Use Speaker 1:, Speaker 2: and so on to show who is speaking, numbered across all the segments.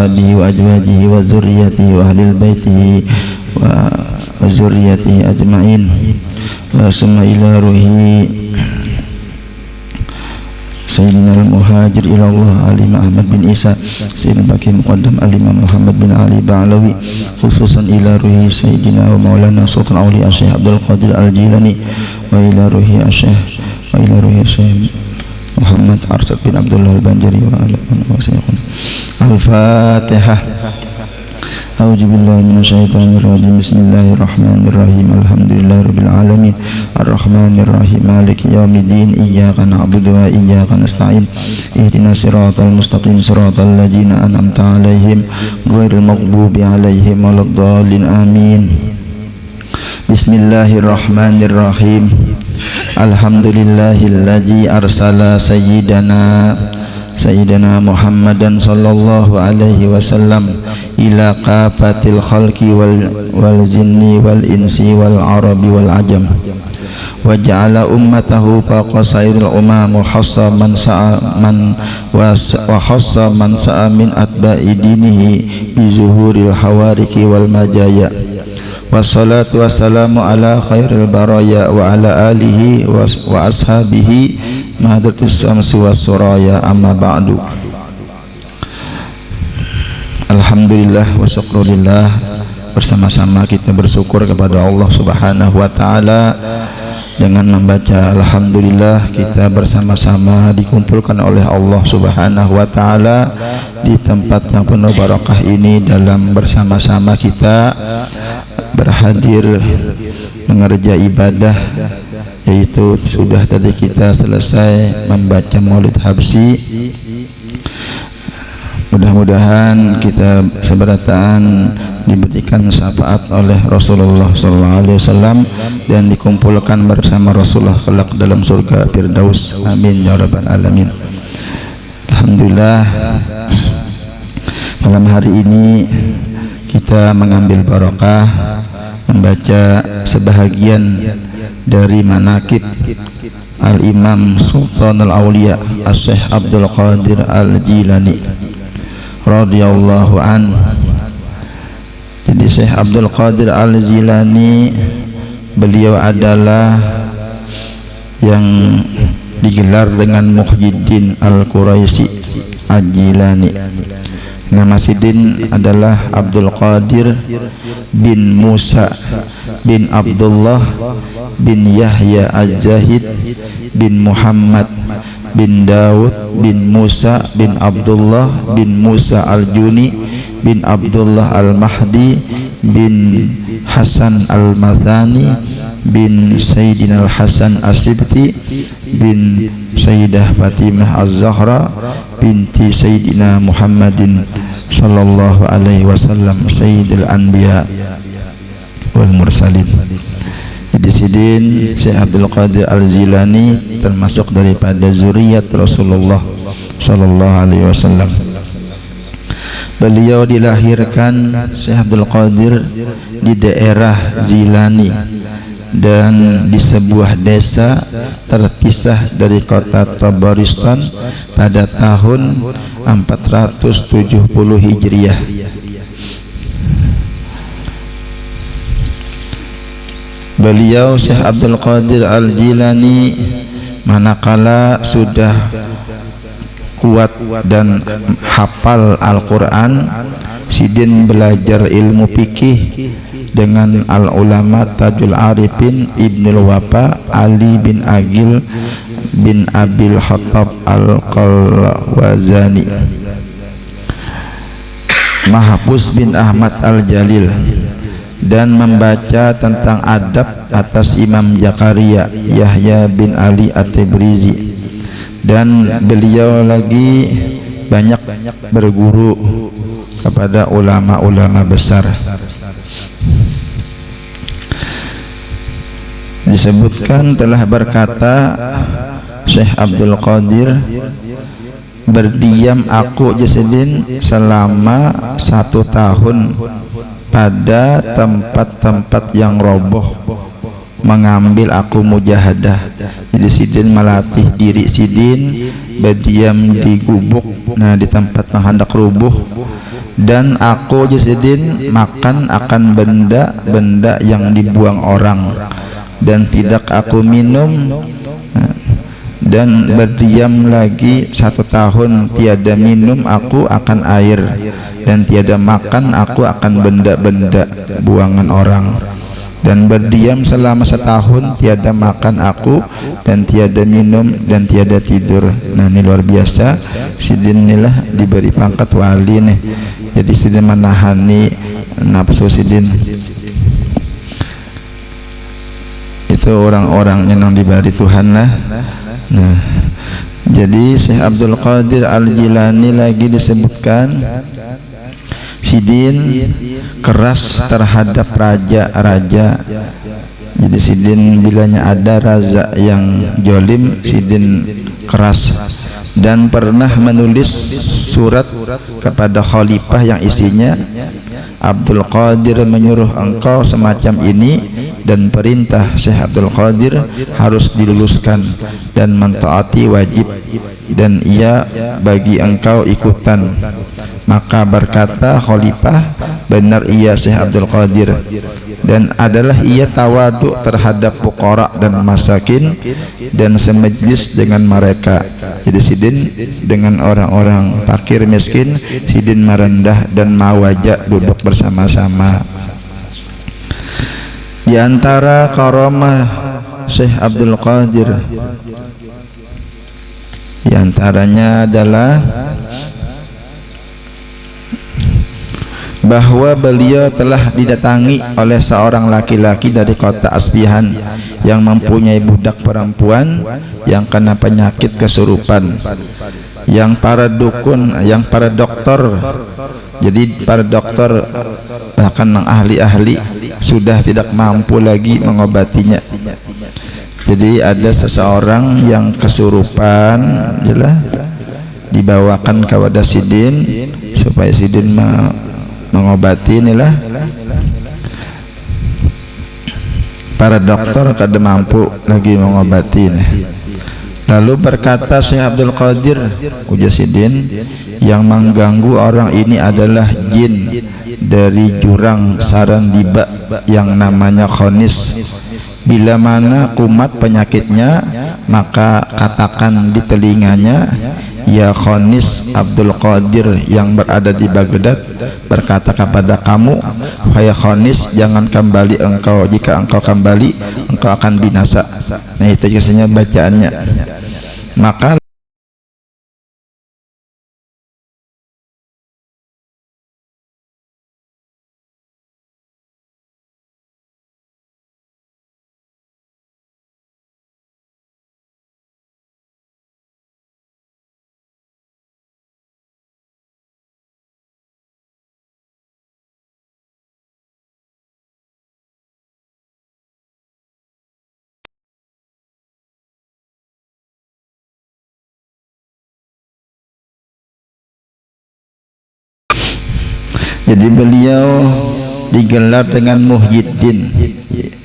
Speaker 1: ashabihi wa azwajihi wa dzurriyyatihi wa ahli baitihi wa dzurriyyatihi ajma'in. Wa summa ila ruhi Sayyidina al-Muhajir ilallah Alimah Ahmad bin Isa Sayyidina Baqi Muqaddam Alimah Muhammad bin Ali Ba'alawi, khususan ila ruhi Sayyidina wa Maulana Sultan Aulia Syekh Abdul Qadir Al-Jilani, wa ila ruhi Syekh Muhammad Arsad bin Abdullah Al-Banjari wa ala Al-Fatihah. A'udzu billahi minasyaitonir rajim. Bismillahirrahmanirrahim. Alhamdulillahirabbil alamin. Arrahmanir rahim. Maliki yaumiddin. Iyyaka na'budu wa iyyaka nasta'in. Ihdinas siratal mustaqim. Siratal ladzina an'amta 'alaihim ghairil maghdubi 'alaihim waladdallin. Amin. Bismillahirrahmanirrahim. Alhamdulillahilladzi arsala Sayyidina Muhammadan sallallahu alaihi wasallam ila qafatil khalqi wal jinni wal insi wal arabi wal ajam, wa ja'ala ummatahu faqa sairil umam khassa man sa'a min atba'i dinihi bi zuhuril hawariki wal majaya. Wassalatu wassalamu ala khairil baraya wa ala alihi wa ashabihi mahadatus syamsi wassuraya, amma ba'du. Alhamdulillah wa syukurillah, bersama-sama kita bersyukur kepada Allah Subhanahu wa ta'ala dengan membaca alhamdulillah. Kita bersama-sama dikumpulkan oleh Allah Subhanahu wa ta'ala di tempat yang penuh barakah ini, dalam bersama-sama kita berhadir mengerjakan ibadah, yaitu sudah tadi kita selesai membaca Maulid Habsyi. Mudah-mudahan kita seberataan diberikan syafaat oleh Rasulullah SAW dan dikumpulkan bersama Rasulullah kelak dalam surga Firdaus. Amin ya rabbal alamin. Alhamdulillah, malam hari ini kita mengambil barokah membaca sebahagian dari manaqib Al-Imam Sultanul Aulia Syekh Abdul Qadir Al-Jilani radhiyallahu an. Jadi Syekh Abdul Qadir Al-Jilani, beliau adalah yang digelar dengan Muhyiddin Al-Quraisy Al-Jilani. Nama sidin adalah Abdul Qadir bin Musa bin Abdullah bin Yahya Al-Jahid bin Muhammad bin Daud bin Musa bin Abdullah bin Musa Al-Juni bin Abdullah Al-Mahdi bin Hasan Al-Mathani bin Sayyidina Al-Hasan As-Sibti bin Sayyidah Fatimah Az-Zahra binti Sayyidina Muhammadin sallallahu alaihi wasallam Sayyidil Anbiya wal Mursalin. Jadi sidin Syekh Abdul Qadir Al-Jilani termasuk daripada zuriat Rasulullah sallallahu alaihi wasallam. Beliau dilahirkan Syekh Abdul Qadir di daerah Jilani dan di sebuah desa terpisah dari kota Tabaristan pada tahun 470 Hijriah. Beliau Syekh Abdul Qadir Al-Jilani manakala sudah kuat dan hafal Al-Quran, sidin belajar ilmu fikih dengan al-ulama Tajul Arifin Ibnul Wafa Ali bin Agil bin Abil Khattab Al-Qalwazani, Mahfuz bin Ahmad Al-Jalil, dan membaca tentang adab atas Imam Zakaria Yahya bin Ali At-Tabrizi. Dan beliau lagi banyak berguru kepada ulama-ulama besar. Disebutkan telah berkata Syekh Abdul Qadir, berdiam aku jasadin selama 1 tahun pada tempat-tempat yang roboh mengambil aku mujahadah. Jadi sidin melatih diri sidin berdiam di gubuk, nah di tempat menghendak rubuh, dan aku sidin makan akan benda-benda yang dibuang orang, dan tidak aku minum, dan berdiam lagi 1 tahun tiada minum aku akan air, dan tiada makan aku akan benda-benda buangan orang, dan berdiam selama 1 tahun tiada makan aku, dan tiada minum, dan tiada tidur. Nah ini luar biasa, sidin inilah diberi pangkat wali nih. Jadi sidin menahani nafsu sidin. Itu orang-orang yang diberi Tuhan lah. Nah, jadi Syekh Abdul Qadir Al-Jilani lagi disebutkan sidin keras terhadap raja-raja. Jadi sidin bilanya ada raja yang jolim, sidin keras, dan pernah menulis surat kepada khalifah yang isinya, Abdul Qadir menyuruh engkau semacam ini, dan perintah Syekh Abdul Qadir harus diluluskan, dan mentaati wajib, dan ia bagi engkau ikutan. Maka berkata khalifah, benar ia Syekh Abdul Qadir, dan adalah ia tawadu terhadap fuqara dan masakin, dan semajlis dengan mereka. Jadi sidin dengan orang-orang fakir miskin, sidin merendah dan mawajak duduk bersama-sama. Di antara karamah Syekh Abdul Qadir, di antaranya adalah bahwa beliau telah didatangi oleh seorang laki-laki dari kota Asbihan yang mempunyai budak perempuan yang kena penyakit kesurupan, yang para dukun, yang para dokter, jadi para dokter bahkan ahli-ahli sudah tidak mampu lagi mengobatinya. Jadi ada seseorang yang kesurupan, jelas dibawakan kepada sidin supaya sidin mengobati. Inilah para dokter kada mampu lagi mengobati nih. Lalu berkata Syekh Abdul Qadir, ujar sidin, yang mengganggu orang ini adalah jin dari jurang Sarandiba yang namanya Khonis. Bila mana kumat penyakitnya, maka katakan di telinganya, ya Khonis Abdul Qadir yang berada di Baghdad berkata kepada kamu, hai Khonis, jangan kembali engkau, jika engkau kembali engkau akan binasa. Nah itu biasanya bacaannya. Maka jadi beliau digelar dengan Muhyiddin.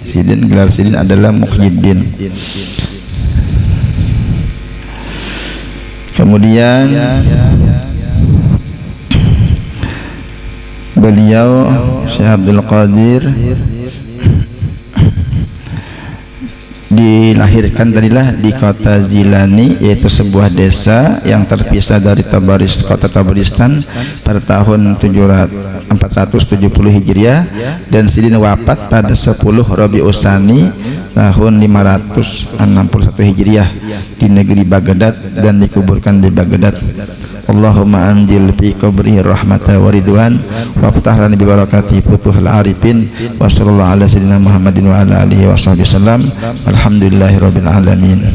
Speaker 1: Sidin, gelar sidin adalah Muhyiddin. Kemudian beliau Syekh Abdul Qadir dilahirkan tadilah di kota Zilani, yaitu sebuah desa yang terpisah dari kota Tabaristan pada tahun 470 Hijriah, dan sidin wafat pada 10 Rabiul Tsani tahun 561 Hijriah di negeri Baghdad dan dikuburkan di Baghdad. Allahumma anjil fi qabrihi rahmatan wa ridwan wa ftah lana bi barakati futuhil arifin wa sallallahu ala sayyidina Muhammadin wa ala alihi wa sahbihi wasallam. Alhamdulillahirabbil alamin.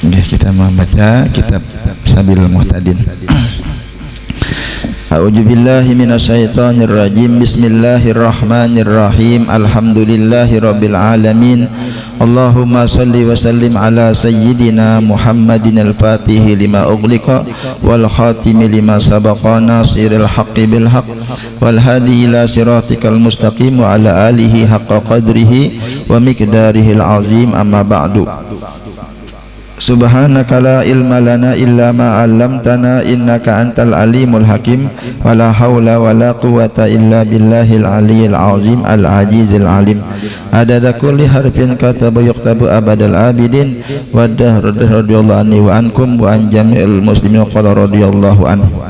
Speaker 1: Kita membaca kitab Sabilul Muhtadin. A'udzubillahi minasyaitonirrajim. Bismillahirrahmanirrahim. Alhamdulillahi rabbil alamin. Allahumma salli wa sallim ala sayyidina Muhammadin al-fatihi lima ughliqa wal khatimi lima sabaqa nasiril haqqi bil haqq wal hadi ila siratikal mustaqim wa ala alihi haqqa qadrihi wa miqdarihil azim. Amma ba'du. Subhanaka la ilma lana illa ma 'allamtana innaka antal alimul hakim wa la haula wa la quwwata illa billahil aliyyil azim al ajizil alim. Adada kulli harfin kataba yuktabu abadal abidin wa dahr radhiyallahu anni wa ankum wa an jami'il muslimin qala radhiyallahu anhu.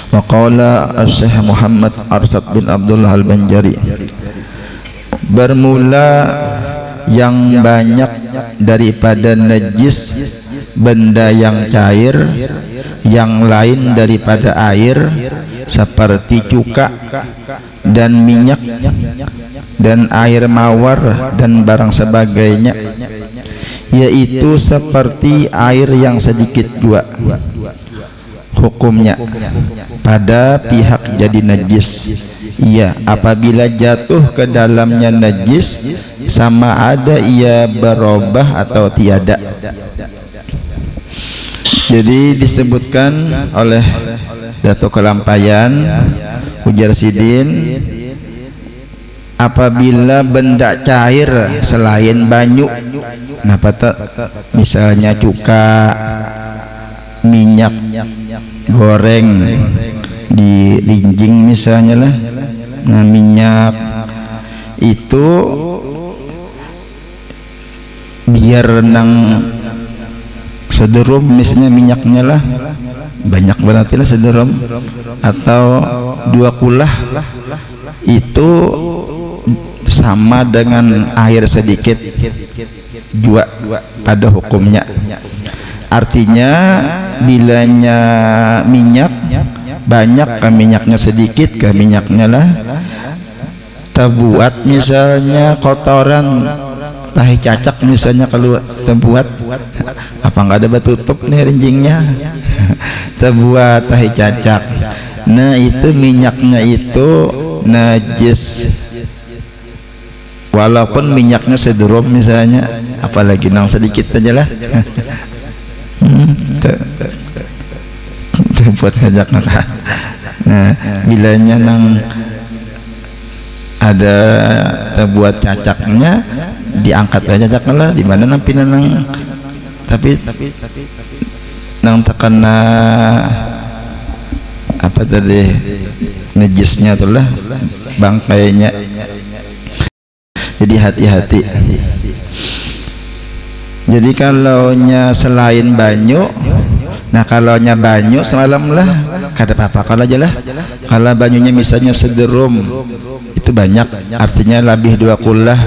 Speaker 1: Wa qala Asy-Syaikh Muhammad Arsad bin Abdullah Al-Banjari, bermula yang banyak daripada najis benda yang cair yang lain daripada air seperti cuka dan minyak dan air mawar dan barang sebagainya, yaitu seperti air yang sedikit jua hukumnya pada pihak jadi najis. Ia apabila jatuh ke dalamnya najis, sama ada ia berubah atau tiada. Jadi disebutkan oleh Datuk Kelampayan ujar Sidin, apabila benda cair selain banyu, misalnya cuka, minyak goreng di rinjing misalnya lah, nah minyak itu biar renang sederum misalnya minyaknya lah banyak berarti lah sederum atau 2 kulah, itu sama dengan air sedikit jua pada hukumnya. Artinya bilanya minyak banyak ke minyaknya sedikit ke minyaknya lah, terbuat misalnya kotoran tahi cacak misalnya, kalau terbuat apa nggak ada batu tutup nih rinjingnya terbuat tahi cacak, nah itu minyaknya itu najis walaupun minyaknya sederom misalnya, apalagi nang sedikit aja lah buat ngajak makan. Nah, bilanya nang ada terbuat cacaknya, diangkat aja cacaknya lah, di mana nampi nang tapi nang terkena apa tadi najisnya itulah bangkainya. Jadi hati-hati. Jadi kalaunya selain banyu, nah kalaunya banyu semalam lah kada apa-apa, kalau aja lah. Kalau banyunya misalnya sederum itu banyak, artinya lebih 2 kulah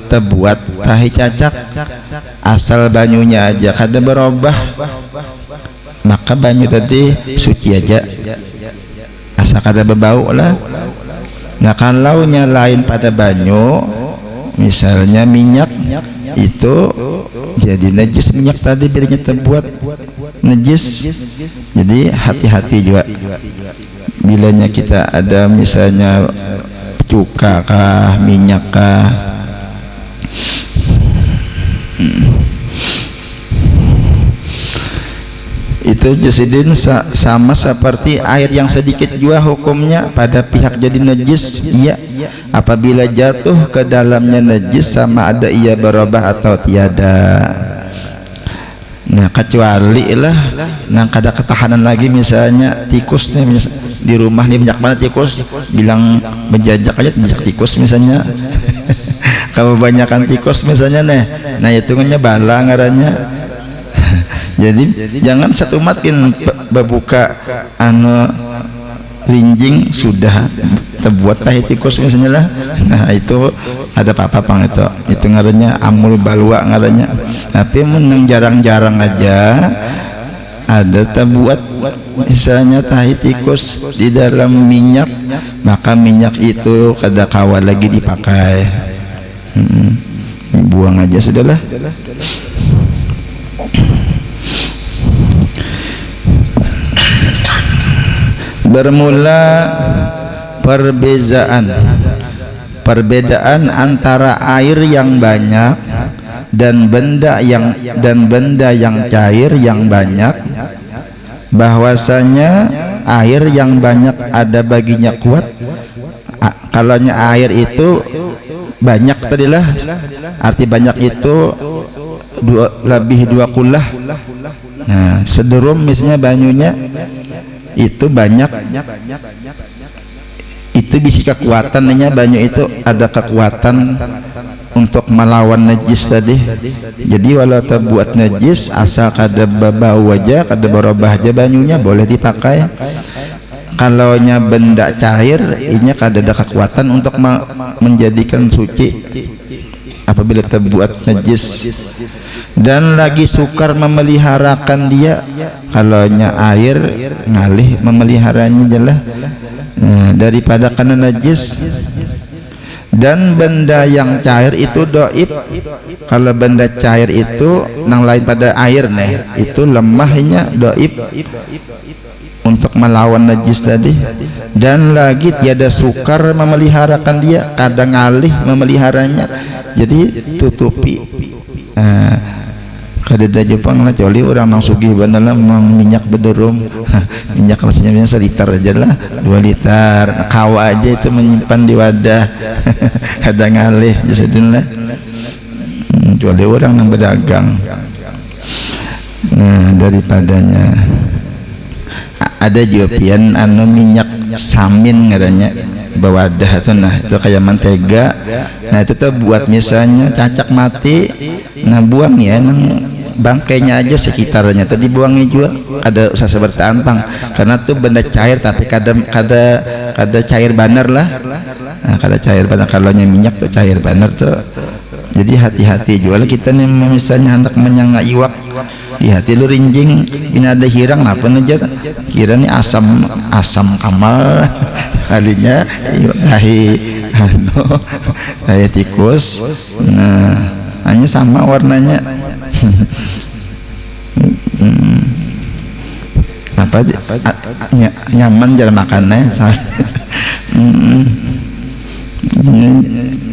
Speaker 1: terbuat tahi cacak, asal banyunya aja kada berubah, maka banyu tadi suci aja, asal kada berbau lah. Nah kalaunya lain pada banyu, misalnya minyak, itu jadi najis minyak tadi bilanya terbuat najis. Jadi hati-hati juga bilanya kita ada misalnya cuka kah, minyak kah, itu jasidin sama seperti air yang sedikit juga hukumnya pada pihak jadi najis. Iya, apabila jatuh ke dalamnya najis, sama ada ia berubah atau tiada. Nah kecuali lah nang kada ketahanan lagi, misalnya tikus nih di rumah nih banyak banget tikus, bilang menjajak aja jejak tikus misalnya kalau banyakan tikus misalnya nih, nah hitungannya bala ngarannya. Jadi jangan satu makin berbuka rinjing sudah terbuat tahi tikus misalnya lah, nah itu ada apa-apa pang itu ngarannya amul balwa ngarannya. Tapi menang jarang-jarang aja ada terbuat misalnya tahi tikus di dalam minyak, maka minyak itu kada kawal lagi dipakai, buang aja sudahlah. bermula perbedaan antara air yang banyak dan benda yang cair yang banyak, bahwasanya air yang banyak ada baginya kuat. Kalaunya air itu banyak tadilah, arti banyak itu lebih 2 kullah. Nah, sederum misalnya banyunya itu banyak, itu bisa kekuatannya, banyu itu ada kekuatan untuk melawan najis tadi. Jadi walau terbuat najis asal kada bau aja, kada berubah aja banyunya boleh dipakai. Kalau nya benda cair ini kada ada kekuatan untuk menjadikan suci apabila terbuat najis, dan lagi sukar memeliharakan dia. Kalau nya air ngalih memeliharanya jelah daripada kena najis. Dan benda yang cair itu doib. Kalau benda cair itu nang lain pada air nih, itu lemahnya doib untuk melawan najis tadi. Dan lagi tiada sukar memeliharakan dia, kadang ngalih memeliharanya, jadi tutupi. Kadeda Jepang lah coli orang nang sugih bener lah minyak bederum. Minyak rasanya seliter aja lah, 2 liter kawa aja itu menyimpan di wadah. Kadang ngalih jasadin lah, coli orang nang berdagang. Nah, daripadanya ada jopian anu minyak samin ngaranya bawadah itu. Nah, itu kayak mentega. Nah, itu tuh buat misalnya cacak mati, nah buang ya nang bangkainya aja sekitarnya tadi buangnya juga ada usah bertahan pang, karena tuh benda cair tapi kada cair banar lah. Nah, kada cair banar, kalau minyak tuh cair banar tuh. Jadi hati-hati jual kita nih, misalnya hendak menyangga iwak, di hati lu rinjing ini ada hirang apa aja, kira nih asam kamal kalinya dahi dahi tikus. Nah, hanya sama warnanya. Apa aja nyaman jalan makannya.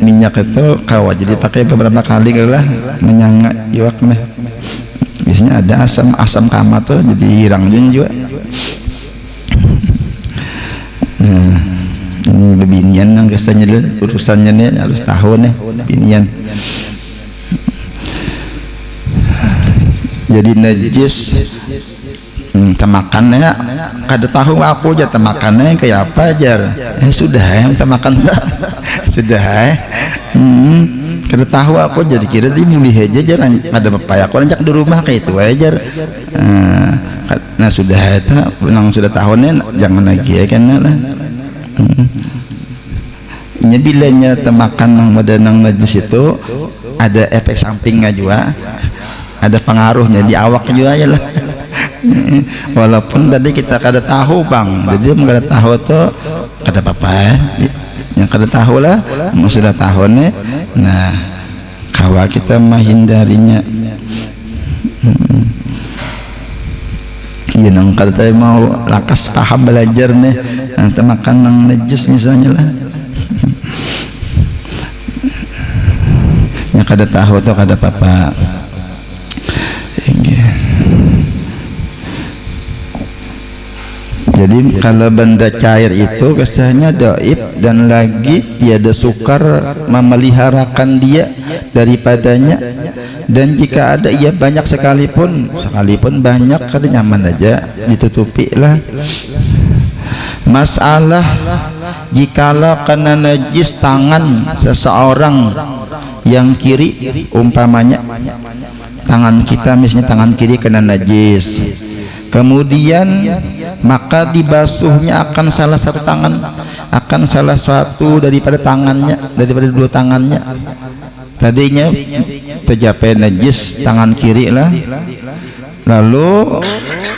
Speaker 1: Minyak itu kawa jadi pakai beberapa kali lah menyangga iwak meh. Biasanya ada asam kama tuh jadi hirang juga. Nah, ini bebinian yang kesannya urusannya nih harus tahu nih binian. Jadi najis temakannya kada tahu aku aja temakannya kayak apa aja. Sudah yang temakan sudah kada tahu aku, jadi kira di milih aja jarang ada pepaya aku rancak di rumah kayak itu aja. Nah sudah itu nang sudah tahunnya jangan lagi ya kan lah. Bilanya temakan nang nang najis itu ada efek sampingnya juga, ada pengaruhnya di awak juga ya lah. Walaupun tadi kita kada tahu bang, jadi kada tahu tuh kada apa-apa ya. Yang kada tahu lah, mau sudah tahu nih. Nah, kawa kita menghindarinya. Ya nang kada mau lakas paham belajar nih, nanti makan nang najis misalnya lah. Yang kada tahu tuh kada apa-apa. Jadi kalau benda cair itu kesannya doib dan lagi tiada sukar memeliharakan dia daripadanya. Dan jika ada ia banyak sekalipun banyak kada nyaman aja ditutupi lah. Masalah jikalau kena najis tangan seseorang yang kiri, umpamanya tangan kita misalnya tangan kiri kena najis, kemudian maka dibasuhnya akan salah satu tangan, akan salah satu daripada tangannya, daripada 2 tangannya. Tadinya tercapai najis tangan kiri lah, lalu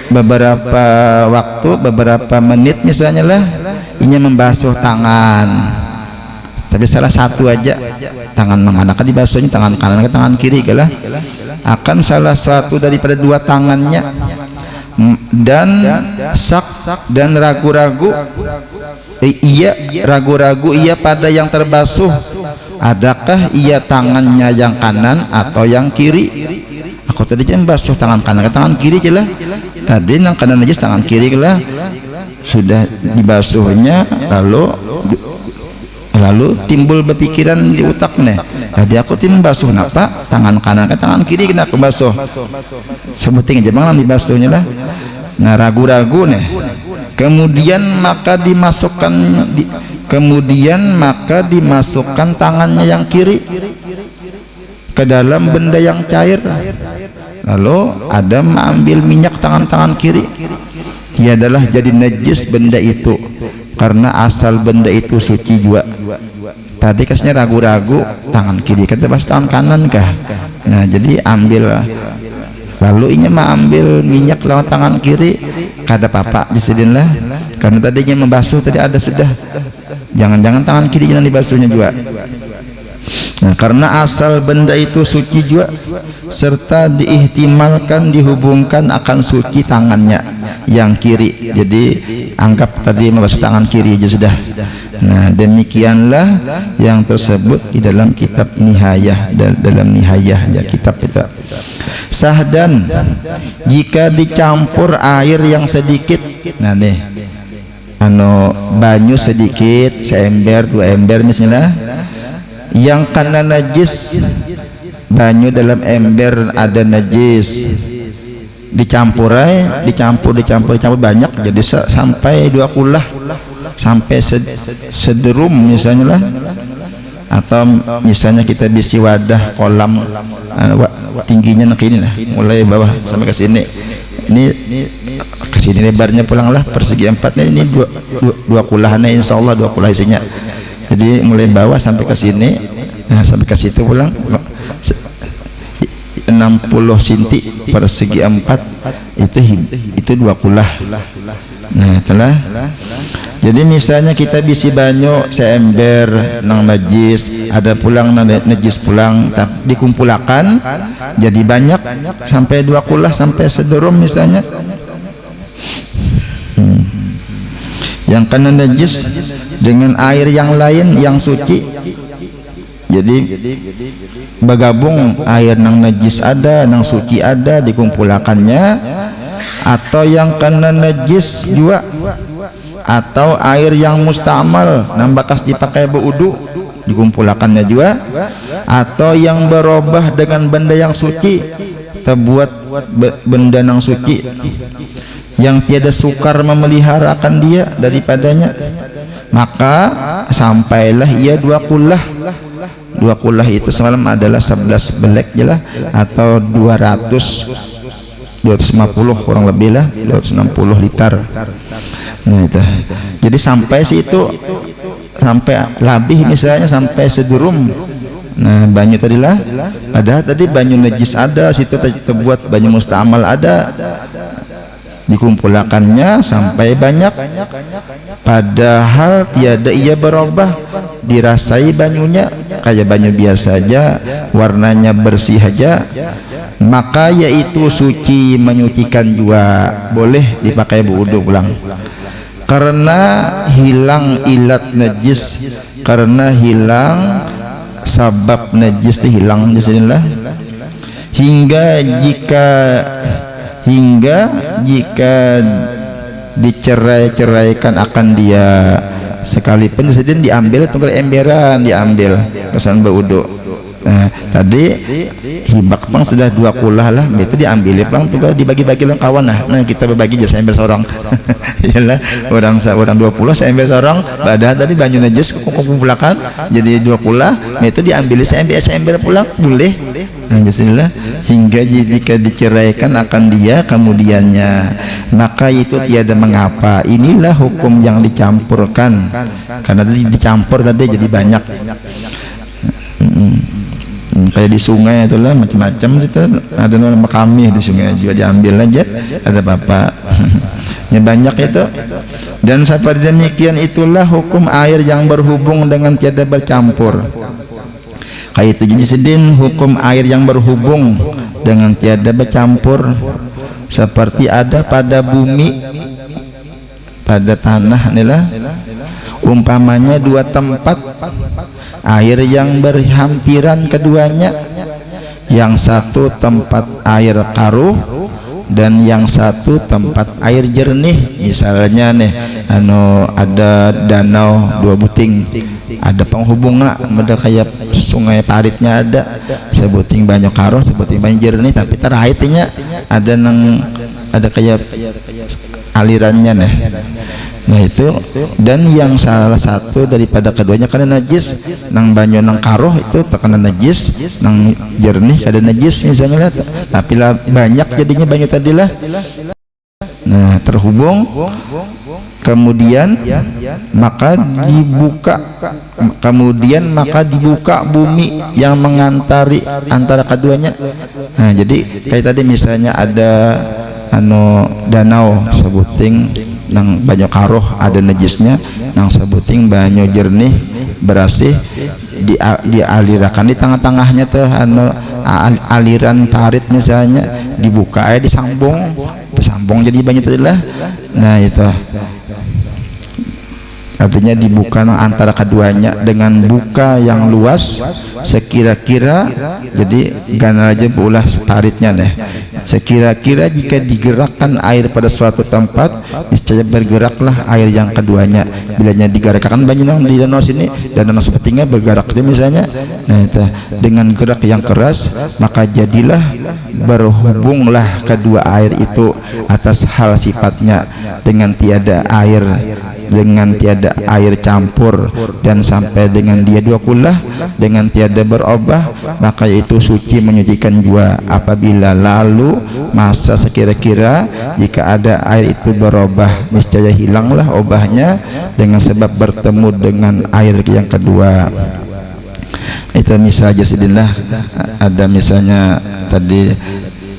Speaker 1: beberapa waktu, beberapa menit misalnya lah ini membasuh tangan, tapi salah satu aja tangan menganakan dibasuhnya tangan kanan ke tangan kiri lah, akan salah satu daripada 2 tangannya dan sak dan ragu-ragu ragu-ragu ia pada yang terbasuh, adakah ia tangannya yang kanan atau yang kiri? Aku tadi jam basuh tangan kanan ke tangan kiri je lah, tadi yang kanan najis tangan kiri lah, sudah dibasuhnya lalu timbul berpikiran di otak nih, tadi aku tim basuh napa tangan kanan ke tangan kiri kena aku basuh, sebutin aja bang dibasuhnya lah. Nah ragu-ragu nih, kemudian maka dimasukkan tangannya yang kiri ke dalam benda yang cair, lalu Adam mengambil minyak tangan kiri, tiadalah jadi najis benda itu karena asal benda itu suci juga. Tadi kasnya ragu-ragu tangan kiri kata pas tangan kanan kah, nah jadi ambil lalu ini mengambil minyak lewat tangan kiri kada apa-apa jisidin lah, karena tadinya membasuh tadi ada sudah, jangan-jangan tangan kiri jangan dibasuhnya juga. Nah, karena asal benda itu suci juga serta diihtimalkan dihubungkan akan suci tangannya yang kiri, jadi anggap tadi membasuh tangan kiri aja sudah. Nah demikianlah yang tersebut di dalam kitab Nihayah, dalam Nihayah ya kitab itu. Sahdan, jika dicampur air yang sedikit, nah nih banyu sedikit, seember dua ember misalnya, yang karena najis banyu dalam ember ada najis, dicampur banyak jadi sampai 2 kulah sampai sederum misalnya lah, atau misalnya kita bisi wadah kolam tingginya nak ini lah, mulai bawah sampai ke sini, ini ke sini lebarnya pulanglah persegi 4 ini 2 kulahannya insyaallah 2 kulah isinya, jadi mulai bawah sampai ke sini, nah sampai ke situ pulang 60 cm persegi 4 itu 2 kulah. Nah itulah, jadi misalnya kita bisi banyu seember nang najis, ada pulang nang najis pulang, dikumpulkan jadi banyak sampai 2 kulah sampai sederum misalnya. Yang kena najis dengan air yang lain yang suci, jadi bergabung air nang najis ada, nang suci ada, dikumpulkannya, atau yang kena najis juga, atau air yang mustamal nang bakas dipakai berwudu dikumpulkannya juga, atau yang berubah dengan benda yang suci, terbuat benda nang suci yang tiada sukar memeliharakan dia daripadanya, maka sampailah ia 2 kulah. 2 kulah itu semalam adalah 11 belek jelah, atau 250 kurang lebih lah, 260 liter. Nah itu, jadi sampai situ, sampai lebih misalnya sampai sederum. Nah banyu tadilah ada, tadi banyu najis ada situ, terbuat banyu mustamal ada, dikumpulkannya sampai banyak, padahal tiada ia berubah, dirasai banyunya kayak banyu biasa aja, warnanya bersih aja, maka yaitu suci, menyucikan juga, boleh dipakai berwudu pulang, karena hilang ilat najis, karena hilang sabab najis itu hilang di sinilah, hingga jika dicerai-ceraikan akan dia, sekalipun sedang diambil tunggal emberan, diambil kesan berwudu. Nah, tadi hibak bang sudah 2 kulah lah, itu diambil bang tunggal dibagi-bagi lang kawan lah. Nah kita berbagi jasa ember seorang, iyalah orang 20 saya ember seorang, padahal tadi banyu najis kumpulkan jadi 2 kulah, itu diambil seember pulang boleh. Nah bismillah, hingga jika diceraikan akan dia kemudiannya, maka itu tiada mengapa. Inilah hukum yang dicampurkan, karena dicampur tadi jadi banyak. Kayak di sungai itulah macam-macam itu, ada nama kami di sungai juga diambil aja, ada apa-apa. Ya banyak itu. Dan seperti demikian itulah hukum air yang berhubung dengan tiada bercampur. Kayak itu jadi sedin hukum air yang berhubung dengan tiada bercampur, seperti ada pada bumi, pada tanah inilah umpamanya dua tempat air yang berhampiran keduanya, yang satu tempat air karuh dan yang satu tempat air jernih. Misalnya nih ada danau dua buting, ada penghubungnya, ada kayak sungai paritnya, ada sebuting banyak karuh, sebuting banyak jernih, tapi terakhirnya ada kayak alirannya nih. Nah itu, dan yang salah satu daripada keduanya karena najis, nang banyu nang karuh itu terkena najis, nang jernih ada najis misalnya lah, tapi lah banyak jadinya banyu tadi lah. Nah terhubung, kemudian maka dibuka bumi yang mengantari antara keduanya. Nah jadi kayak tadi misalnya ada danau sebuting nang banyak karuh ada najisnya, nang sebuting banyu jernih bersih, dialirakan di tengah-tengahnya tuh aliran parit misalnya, dibuka disambung jadi banyu tadi lah. Nah itu artinya dibuka antara keduanya dengan buka yang luas sekira-kira, jadi ganal aja ulah paritnya deh, sekira-kira jika digerakkan air pada suatu tempat niscaya bergeraklah air yang keduanya. Bilanya digerakkan banyak di danau sini dan danau sepertinya bergerak dia misalnya. Nah itu dengan gerak yang keras maka jadilah berhubunglah kedua air itu atas hal sifatnya dengan tiada air campur dan sampai dengan dia dua kulah dengan tiada berubah, maka itu suci menyucikan jua. Apabila lalu masa sekira-kira jika ada air itu berubah, niscaya hilanglah obahnya dengan sebab bertemu dengan air yang kedua. Itu misalnya sedinlah, ada misalnya tadi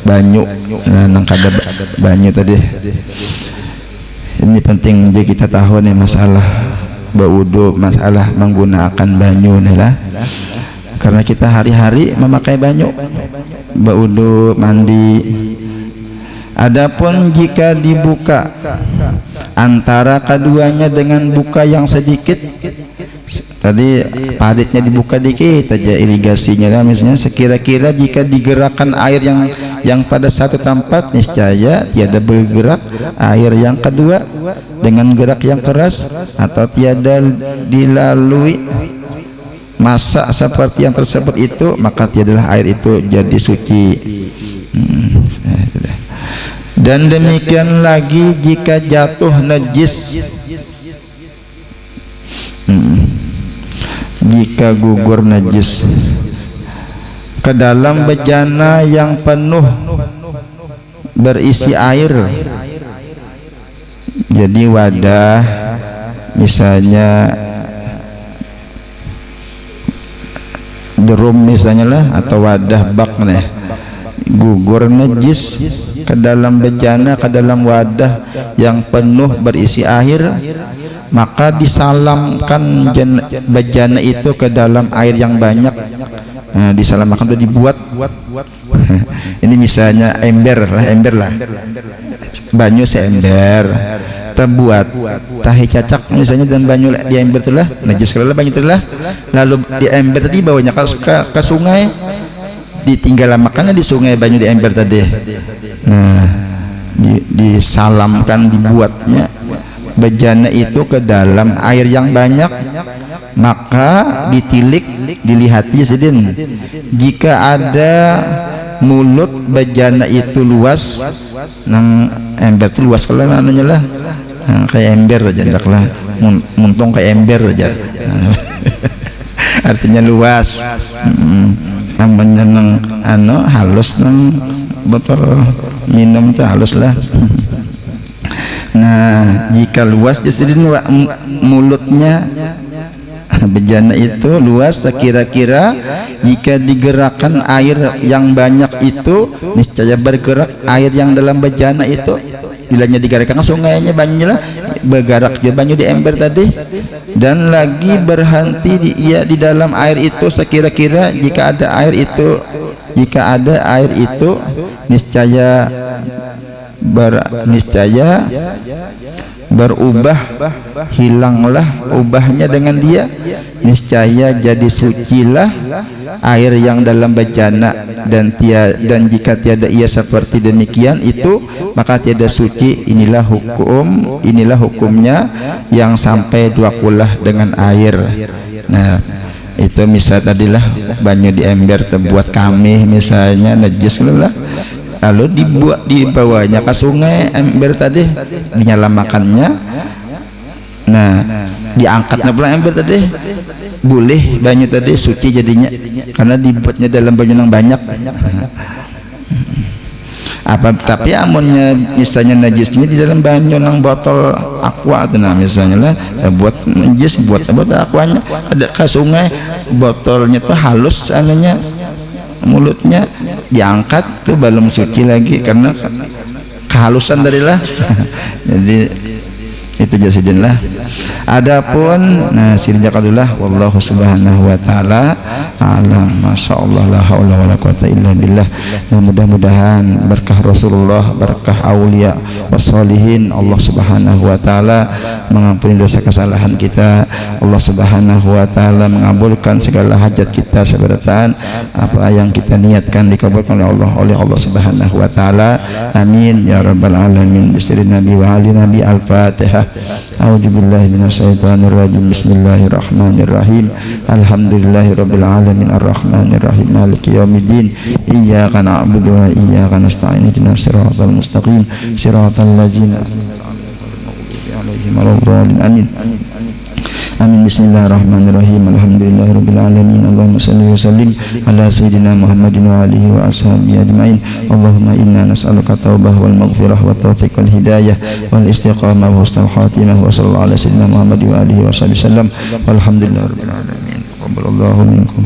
Speaker 1: banyu, nang kada banyu tadi. Ini penting jadi kita tahu nih masalah berwudu, masalah menggunakan banyu nih lah, karena kita hari-hari memakai banyu berwudu, mandi. Adapun jika dibuka antara keduanya dengan buka yang sedikit, tadi paritnya dibuka dikit aja irigasinya lah misalnya, sekira-kira jika digerakkan air yang pada satu tempat niscaya tiada bergerak air yang kedua dengan gerak yang keras, atau tiada dilalui masa seperti yang tersebut itu, maka tiadalah air itu jadi suci. Dan demikian lagi jika jatuh najis, jika gugur najis ke dalam bejana yang penuh berisi air, jadi wadah misalnya drum misalnya lah, atau wadah bak nih, gugur najis ke dalam bejana, ke dalam wadah yang penuh berisi air, maka disalamkan bejana itu ke dalam air yang banyak. Nah, disalamkan itu dibuat ini misalnya ember lah banyu seember terbuat tahi cacak misalnya, dan banyu di ember itulah najis kalau banyu itulah, lalu di ember tadi bawanya ke sungai, ditinggal makannya di sungai banyu di ember tadi. Nah disalamkan, dibuatnya bejana itu ke dalam air yang banyak, maka ditilik, dilihati sedin, jika ada mulut bejana itu luas, nang ember itu luas kalau anunya lah, kayak ember aja lah, muntung kayak ember aja. Artinya luas, namanya nang halus, nang botol minum itu halus lah. Nah jika luas jadi mulutnya bejana itu luas, sekira-kira jika digerakkan air yang banyak itu niscaya bergerak air yang dalam bejana itu. Bilanya digerakkan sungainya banyunya lah bergerak juga banyu di ember tadi, dan lagi berhenti di dalam air itu sekira-kira jika ada air itu niscaya niscaya berubah, hilanglah ubahnya dengan dia, niscaya jadi sucilah air yang dalam bejana, dan jika tiada ia seperti demikian itu maka tiada suci. Inilah hukumnya yang sampai dua kulah dengan air. Nah, itu misal tadilah banyu di ember terbuat kami misalnya najis lah, lalu dibawanya ke sungai ember tadi, dinyalamakannya, nah diangkatnya pula ember tadi, boleh banyu tadi suci jadinya karena dibuatnya dalam banyu yang banyak. Tapi amunnya misalnya najisnya di dalam banyu nang botol aqua itu, nah misalnya lah buat najis buat aquanya ada ke sungai, botolnya tuh halus anunya, mulutnya diangkat tuh belum suci lagi karena kehalusan darilah. Jadi itu jasidin lah. Adapun sirjaqadullah wallahu subhanahu wa ta'ala alam. Masyaallah la haula wala quwata illa billah. Mudah-mudahan berkah Rasulullah, berkah aulia wassalihin, Allah subhanahu wa ta'ala mengampuni dosa kesalahan kita, Allah subhanahu wa ta'ala mengabulkan segala hajat kita seberatan apa yang kita niatkan dikabulkan oleh Allah subhanahu wa ta'ala. Amin ya rabbal alamin. Bismillahirrahmanirrahim. Nabi wa ali nabi al-Fatihah. A'udzubillahi minasyaitonirrajim. Bismillahirrahmanirrahim. Alhamdulillahirabbil alamin arrahmanirrahim maliki yaumiddin. Iyyaka na'budu wa iyyaka nasta'in. Ihdinas siratal mustaqim. Siratal ladzina an'amta 'alaihim ghairil amin. Amin. Bismillahirrahmanirrahim. Alhamdulillahirabbil alamin. Allahumma shalli wa sallim ala sayyidina Muhammadin wa alihi wa ashabihi ajmain. Allahumma inna nas'aluka taubah wal maghfirah wa taufiq wal hidayah wal istiqamah wa husnul khatimah wa sallallahu ala sayyidina Muhammad wa alihi wa sahbihi wasallam. Walhamdulillahirabbil alamin. Taqabbalallahu minkum.